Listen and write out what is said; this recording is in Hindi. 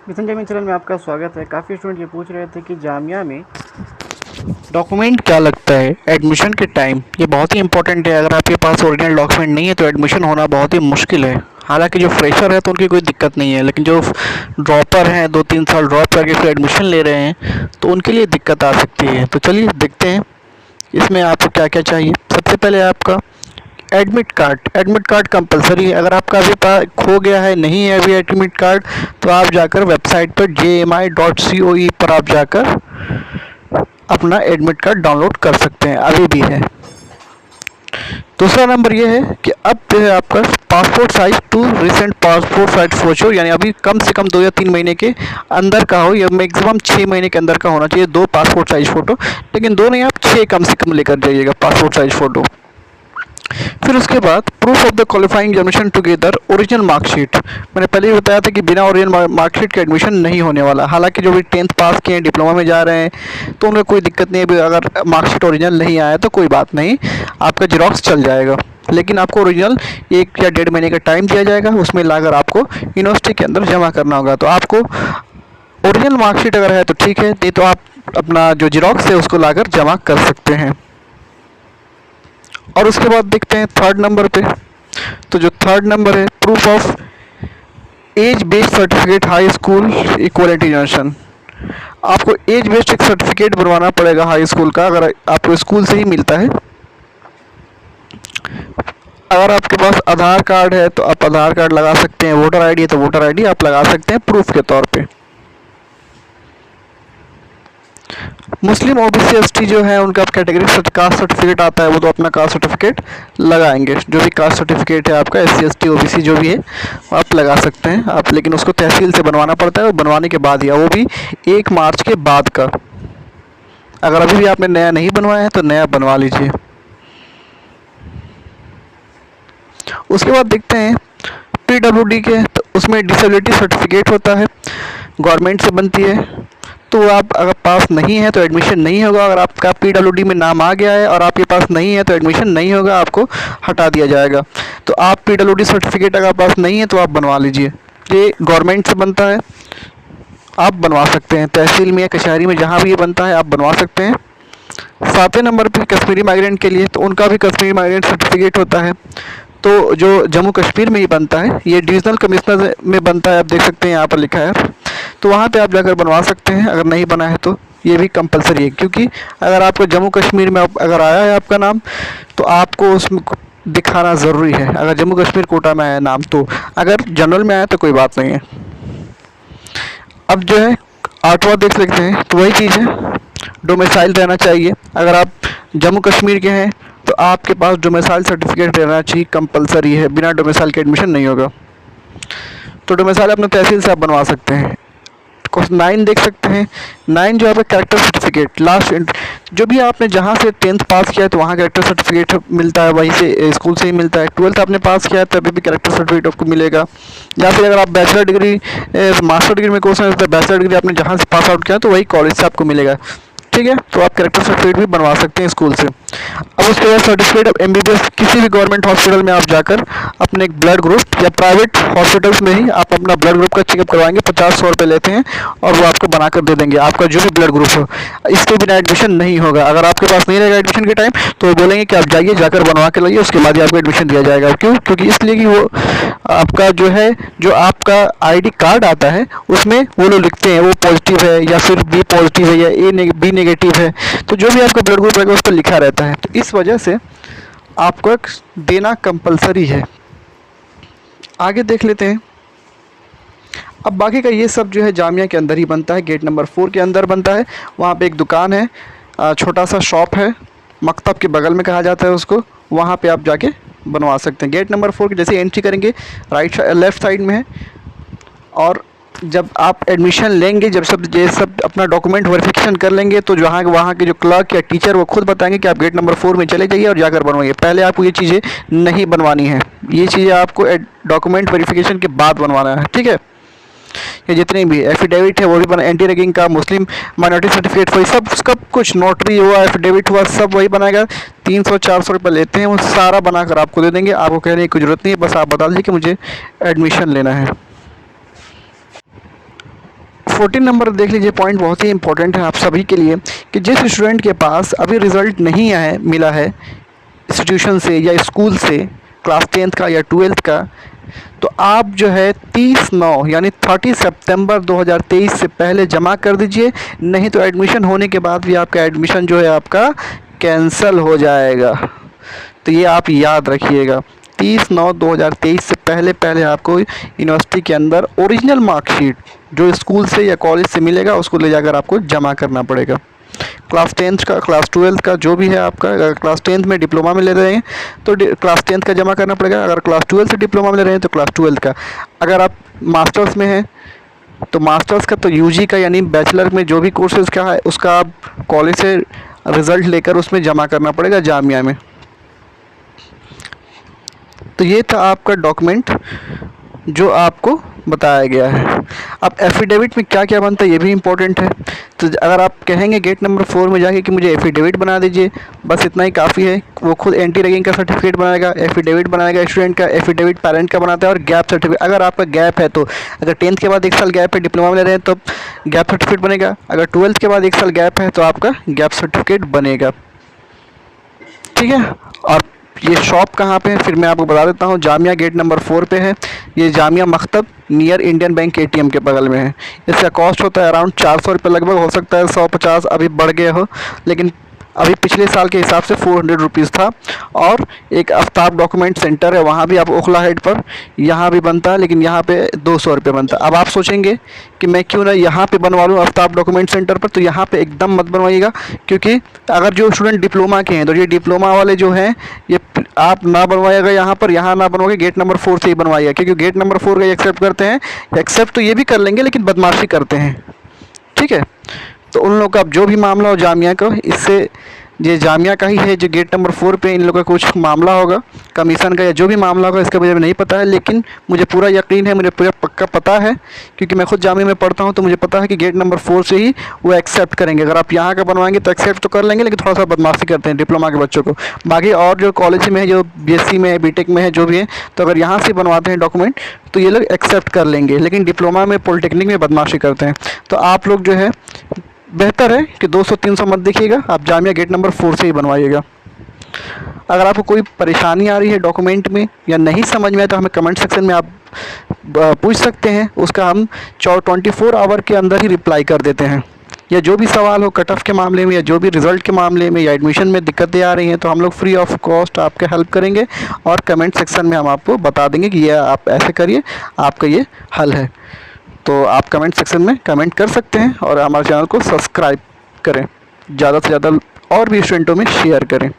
मिशन गेमिंग चैनल में आपका स्वागत है। काफ़ी स्टूडेंट ये पूछ रहे थे कि जामिया में डॉक्यूमेंट क्या लगता है एडमिशन के टाइम। ये बहुत ही इंपॉर्टेंट है। अगर आपके पास ओरिजिनल डॉक्यूमेंट नहीं है तो एडमिशन होना बहुत ही मुश्किल है। हालांकि जो फ्रेशर है तो उनकी कोई दिक्कत नहीं है, लेकिन जो ड्रॉपर हैं 2-3 साल ड्रॉप करके फिर एडमिशन ले रहे हैं तो उनके लिए दिक्कत आ सकती है। तो चलिए देखते हैं इसमें आपको क्या क्या चाहिए। सबसे पहले आपका एडमिट कार्ड कंपलसरी है। अगर आपका अभी खो गया है, नहीं है अभी एडमिट कार्ड, तो आप जाकर वेबसाइट पर jmi.coe पर आप जाकर अपना एडमिट कार्ड डाउनलोड कर सकते हैं, अभी भी है। दूसरा नंबर ये है कि अब जो है आपका passport size two recent passport size photo, यानी अभी कम से कम 2 या 3 महीने के अंदर का हो, या मैक्सिमम 6 महीने के अंदर का होना चाहिए 2 पासपोर्ट साइज फ़ोटो। लेकिन 2 नहीं, आप 6 कम से कम लेकर जाइएगा पासपोर्ट साइज फ़ोटो। फिर उसके बाद proof of the qualifying examination together original marksheet. मैंने पहले ही बताया था कि बिना ओरिजिनल मार्कशीट के एडमिशन नहीं होने वाला। हालांकि जो भी 10th पास किए हैं, डिप्लोमा में जा रहे हैं, तो उनका कोई दिक्कत नहीं है। अगर मार्कशीट ओरिजिनल नहीं आया तो कोई बात नहीं, आपका जेरॉक्स चल जाएगा। लेकिन आपको ओरिजिनल 1 या 1.5 महीने का टाइम दिया जाएगा, उसमें लाकर आपको यूनिवर्सिटी के अंदर जमा करना होगा। तो आपको ओरिजिनल मार्कशीट अगर है तो ठीक है, नहीं तो आप अपना जो जेरॉक्स है उसको लाकर जमा कर सकते हैं। और उसके बाद देखते हैं थर्ड नंबर पे। तो जो थर्ड नंबर है, proof of age based certificate high school equality generation. आपको एज बेस्ड एक सर्टिफिकेट बनवाना पड़ेगा हाई स्कूल का, अगर आपको स्कूल से ही मिलता है। अगर आपके पास आधार कार्ड है तो आप आधार कार्ड लगा सकते हैं, वोटर आईडी है तो वोटर आईडी आप लगा सकते हैं प्रूफ के तौर पे। मुस्लिम ओबीसी एसटी जो है उनका कैटेगरी कास्ट सर्टिफिकेट आता है, वो तो अपना कास्ट सर्टिफिकेट लगाएंगे। जो भी कास्ट सर्टिफिकेट है आपका एससी एसटी ओबीसी जो भी है आप लगा सकते हैं आप, लेकिन उसको तहसील से बनवाना पड़ता है, और बनवाने के बाद, या वो भी 1 मार्च के बाद का। अगर अभी भी आपने नया नहीं बनवाया है तो नया बनवा लीजिए। उसके बाद देखते हैं पीडब्ल्यूडी के, तो उसमें डिसेबिलिटी सर्टिफिकेट होता है, गवर्नमेंट से बनती है। तो आप अगर पास नहीं है तो एडमिशन नहीं होगा। अगर आपका पीडब्ल्यूडी में नाम आ गया है और आपके पास नहीं है तो एडमिशन नहीं होगा, आपको हटा दिया जाएगा। तो आप पीडब्ल्यूडी सर्टिफिकेट अगर पास नहीं है तो आप बनवा लीजिए, ये गवर्नमेंट से बनता है, आप बनवा सकते हैं। तहसील में या कचहरी में जहाँ भी ये बनता है आप बनवा सकते हैं। 7वें नंबर पर कश्मीरी माइग्रेंट के लिए, तो उनका भी कश्मीरी माइग्रेंट सर्टिफिकेट होता है। तो जो जम्मू कश्मीर में ही बनता है, ये डिविजनल कमिश्नर में बनता है, आप देख सकते हैं यहाँ पर लिखा है, तो वहाँ पे आप जाकर बनवा सकते हैं। अगर नहीं बना है तो ये भी कंपलसरी है, क्योंकि अगर आपको जम्मू कश्मीर में अगर आया है आपका नाम तो आपको उसमें दिखाना ज़रूरी है। अगर जम्मू कश्मीर कोटा में आया नाम, तो अगर जनरल में आया तो कोई बात नहीं है। अब जो है 8वां देख सकते हैं, तो वही चीज़ है, डोमिसाइल रहना चाहिए। अगर आप जम्मू कश्मीर के हैं तो आपके पास डोमिसाइल सर्टिफिकेट रहना चाहिए, कंपलसरी है। बिना डोमिसाइल के एडमिशन नहीं होगा। तो डोमिसाइल अपने तहसील से आप बनवा सकते हैं। 9 देख सकते हैं, 9 जो है कैरेक्टर सर्टिफिकेट, लास्ट जो भी आपने जहाँ से 10th पास किया है तो वहाँ कैरेक्टर सर्टिफिकेट मिलता है, वहीं से स्कूल से ही मिलता है। 12th आपने पास किया है तभी भी कैरेक्टर सर्टिफिकेट आपको मिलेगा। या फिर अगर आप बैचलर डिग्री मास्टर डिग्री में कोर्स है तो बैचलर डिग्री आपने जहाँ से पास आउट किया है तो वही कॉलेज से आपको मिलेगा, ठीक है। तो आप कैरेक्टर सर्टिफिकेट भी बनवा सकते हैं स्कूल से। अब उसके बाद सर्टिफिकेट ऑफ एमबीबीएस, किसी भी गवर्नमेंट हॉस्पिटल में आप जाकर अपने एक ब्लड ग्रुप, या प्राइवेट हॉस्पिटल्स में ही आप अपना ब्लड ग्रुप का चेकअप करवाएंगे, 50-100 रुपये लेते हैं और वो आपको बनाकर दे देंगे, आपका जो भी ब्लड ग्रुप हो। इसके बिना एडमिशन नहीं होगा। अगर आपके पास नहीं रहेगा एडमिशन के टाइम तो वो बोलेंगे कि आप जाइए, जाकर बनवा के लाइए, उसके बाद ही आपको एडमिशन दिया जाएगा। क्यों? क्योंकि इसलिए कि वो आपका जो है, जो आपका आईडी कार्ड आता है उसमें वो लोग लिखते हैं वो पॉजिटिव है या फिर बी पॉजिटिव है या बी नेगेटिव है, तो जो भी आपका ब्लड ग्रुप रहेगा उस पर लिखा रहता है। तो इस वजह से आपको देना कंपलसरी है। आगे देख लेते हैं। अब बाकी का ये सब जो है जामिया के अंदर ही बनता है, गेट नंबर 4 के अंदर बनता है। वहाँ पे एक दुकान है, छोटा सा शॉप है, मकतब के बगल में कहा जाता है उसको, वहाँ पे आप जाके बनवा सकते हैं। गेट नंबर 4 की जैसे एंट्री करेंगे लेफ़्ट साइड में है। और जब आप एडमिशन लेंगे, जब ये सब अपना डॉक्यूमेंट वेरिफिकेशन कर लेंगे, तो जहाँ वहाँ के जो क्लर्क या टीचर वो खुद बताएंगे कि आप गेट नंबर 4 में चले जाइए और जाकर बनवाइए। पहले आपको ये चीज़ें नहीं बनवानी है, ये चीज़ें आपको डॉक्यूमेंट वेरिफिकेशन के बाद बनवाना है, ठीक है। ये जितने भी एफिडेविट है वो भी बना, एंटी रैगिंग का, मुस्लिम माइनॉरिटी सर्टिफिकेट, वही सब कुछ, नोटरी हुआ, एफिडेविट हुआ, सब वही बनाएगा। 300-400 रुपये लेते हैं, वो सारा बनाकर आपको दे देंगे। आपको कहने की जरूरत नहीं है, बस आप बता दीजिए कि मुझे एडमिशन लेना है। 14 नंबर देख लीजिए, पॉइंट बहुत ही इंपॉर्टेंट है आप सभी के लिए कि जिस स्टूडेंट के पास अभी रिज़ल्ट नहीं आया मिला है इंस्टीट्यूशन से या स्कूल से, क्लास 10th का या 12th का, तो आप जो है 30/9 यानी 30 सितंबर 2023 से पहले जमा कर दीजिए, नहीं तो एडमिशन होने के बाद भी आपका एडमिशन जो है आपका कैंसिल हो जाएगा। तो ये आप याद रखिएगा, 30/9/2023 से पहले आपको यूनिवर्सिटी के अंदर ओरिजिनल मार्कशीट जो स्कूल से या कॉलेज से मिलेगा उसको ले जाकर आपको जमा करना पड़ेगा। क्लास 10th का, क्लास 12th का जो भी है आपका, अगर क्लास 10th में डिप्लोमा में ले रहे हैं तो क्लास 10th का जमा करना पड़ेगा, अगर क्लास 12th से डिप्लोमा में ले रहे हैं तो क्लास 12th का, अगर आप मास्टर्स में हैं तो मास्टर्स का तो यूजी का यानी बैचलर में जो भी कोर्सेज़ का है उसका आप कॉलेज से रिज़ल्ट लेकर उसमें जमा करना पड़ेगा जामिया में। तो ये था आपका डॉक्यूमेंट जो आपको बताया गया है। अब एफिडेविट में क्या क्या बनता है ये भी इम्पोर्टेंट है। तो अगर आप कहेंगे गेट नंबर 4 में जाके कि मुझे एफिडेविट बना दीजिए, बस इतना ही काफ़ी है। वो खुद एंटी रैगिंग का सर्टिफिकेट बनाएगा, एफिडेविट बनाएगा स्टूडेंट का, एफिडेविट पेरेंट का बनाता है, और गैप सर्टिफिकेट अगर आपका गैप है तो, अगर 10th के बाद 1 साल गैप है, डिप्लोमा में ले रहे हैं तो गैप सर्टिफिकेट बनेगा, अगर 12th के बाद 1 साल गैप है तो आपका गैप सर्टिफिकेट बनेगा। ठीक है। और ये शॉप कहाँ पे है फिर मैं आपको बता देता हूँ। जामिया गेट नंबर 4 पे है। ये Jamia Maktab near Indian bank ATM के बगल में है। इसका कॉस्ट होता है अराउंड 400 रुपये लगभग, हो सकता है 150 अभी बढ़ गया हो, लेकिन अभी पिछले साल के हिसाब से 400 रुपीज़ था। और एक आफ्ताब डॉक्यूमेंट सेंटर है, वहाँ भी आप ओखला हेड पर, यहाँ भी बनता है, लेकिन यहाँ पे 200 रुपये बनता है। अब आप सोचेंगे कि मैं क्यों ना यहाँ पे बनवा लूँ आफ्ताब डॉक्यूमेंट सेंटर पर, तो यहाँ पे एकदम मत बनवाइएगा, क्योंकि अगर जो स्टूडेंट डिप्लोमा के हैं तो ये डिप्लोमा वाले जो हैं ये आप ना बनवाइएगा यहाँ पर, यहाँ ना बनवाइए, गेट नंबर 4 से ही बनवाइएगा, क्योंकि गेट नंबर 4 का एक्सेप्ट करते हैं। एक्सेप्ट तो ये भी कर लेंगे लेकिन बदमाशी करते हैं। ठीक है। तो उन लोगों का अब जो भी मामला हो जामिया का, इससे ये जामिया का ही है जो गेट नंबर 4 पे इन लोगों का कुछ मामला होगा कमीशन का या जो भी मामला होगा, इसका मुझे नहीं पता है, लेकिन मुझे पूरा यकीन है, मुझे पूरा पक्का पता है, क्योंकि मैं खुद जामिया में पढ़ता हूँ, तो मुझे पता है कि गेट नंबर 4 से ही वो एक्सेप्ट करेंगे। अगर आप यहाँ का बनवाएंगे तो एक्सेप्ट तो कर लेंगे, लेकिन थोड़ा सा बदमाशी करते हैं डिप्लोमा के बच्चों को। बाकी और जो कॉलेज में है, जो BSc में है, BTech में है, जो भी है, तो अगर यहाँ से बनवाते हैं डॉक्यूमेंट तो ये लोग एक्सेप्ट कर लेंगे, लेकिन डिप्लोमा में, पॉलिटेक्निक में बदमाशी करते हैं। तो आप लोग जो है बेहतर है कि 200-300 मत देखिएगा, आप जामिया गेट नंबर 4 से ही बनवाइएगा। अगर आपको कोई परेशानी आ रही है डॉक्यूमेंट में या नहीं समझ में आए तो हमें कमेंट सेक्शन में आप पूछ सकते हैं, उसका हम 24 आवर के अंदर ही रिप्लाई कर देते हैं। या जो भी सवाल हो कट ऑफ के मामले में, या जो भी रिज़ल्ट के मामले में, या एडमिशन में दिक्कतें आ रही हैं, तो हम लोग फ्री ऑफ कॉस्ट आपके हेल्प करेंगे, और कमेंट सेक्शन में हम आपको बता देंगे कि ये आप ऐसे करिए, आपका ये हल है। तो आप कमेंट सेक्शन में कमेंट कर सकते हैं, और हमारे चैनल को सब्सक्राइब करें, ज़्यादा से ज़्यादा और भी स्टूडेंटों में शेयर करें।